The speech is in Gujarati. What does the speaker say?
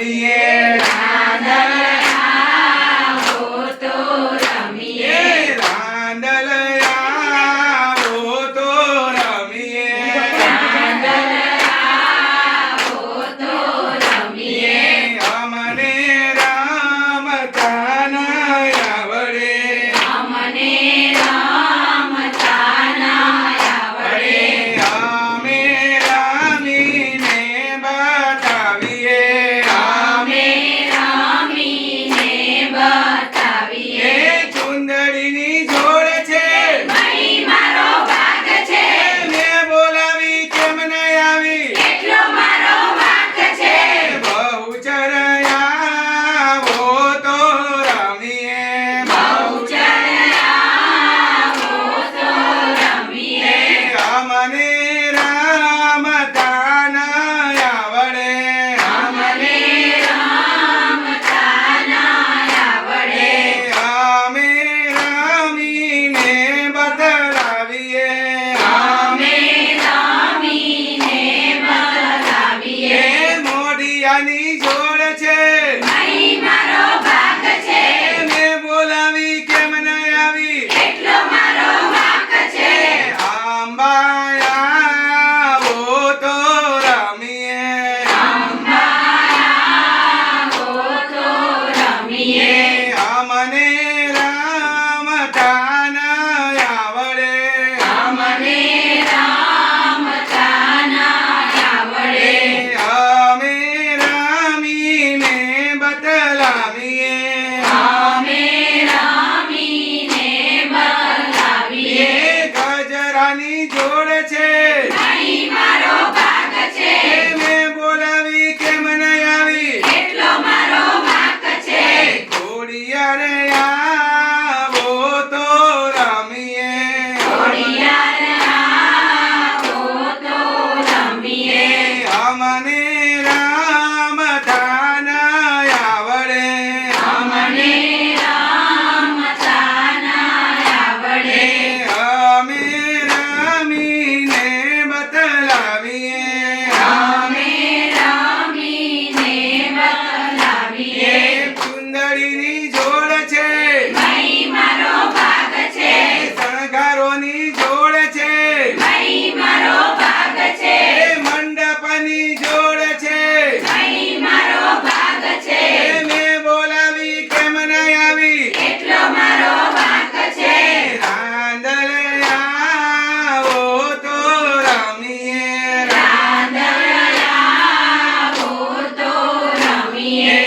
રમીએ રાંદલ આવો તો રમીએ રાંદલ આવો તો રમીએ રાંદલ આવો તો રમીએ અમને રમતા ન આવડે અમને રમતા ન આવડે અમે રમીને બતાવીએ અમે રમીને બતાવીએ ચુંદડીની જોડ છે મહી મારો ભાગ છે મેં બોલાવી કેમ ન આવી એટલો મારો વાંક છે બહુચર આવો તો રમીએ બહુચર આવો તો રમીએ અમને રમતા ન આવડે અમને રમતા ન આવડે અમે રમીને બતલાવીએ અમે રમીને બતાવીએ મોઢિયાની જોડ છે મહી મારો ભાગ છે મેં બોલાવી કેમ ન આવી એટલો મારો વાંક છે આંબા આવો તો રમીએ અંબાવો તો રમીએ અમને રમતા ન આવડે અમને રમતા ન આવડે અમે રમીને બતલાવીએ અમે રમીને બતાવીએ ગજરાની જોડ છે મહી મારો ભાગ છે મેં બોલાવી કેમ ન આવી એટલો મારો વાંક છે ઘોડિયાર આવો તો રમીએ ઘોડિયાર આવો તો રમીએ અમને રમતા ન આવડે અમને રમતા ન આવડે અમે રમીને બતલાવીએ અમે રમીને બતાવીએ ચુંદડીની જોડ છે મહી મારો ભાગ છે શણગારોની જોડ છે મહી મારો ભાગ છે મંડપની જોડ છે મહી મારો ભાગ છે મેં બોલાવી કેમ ન આવી એટલો મારો વાંક છે રાંદલ આવો તો રમીએ રાંદલ આવો તો રમીએ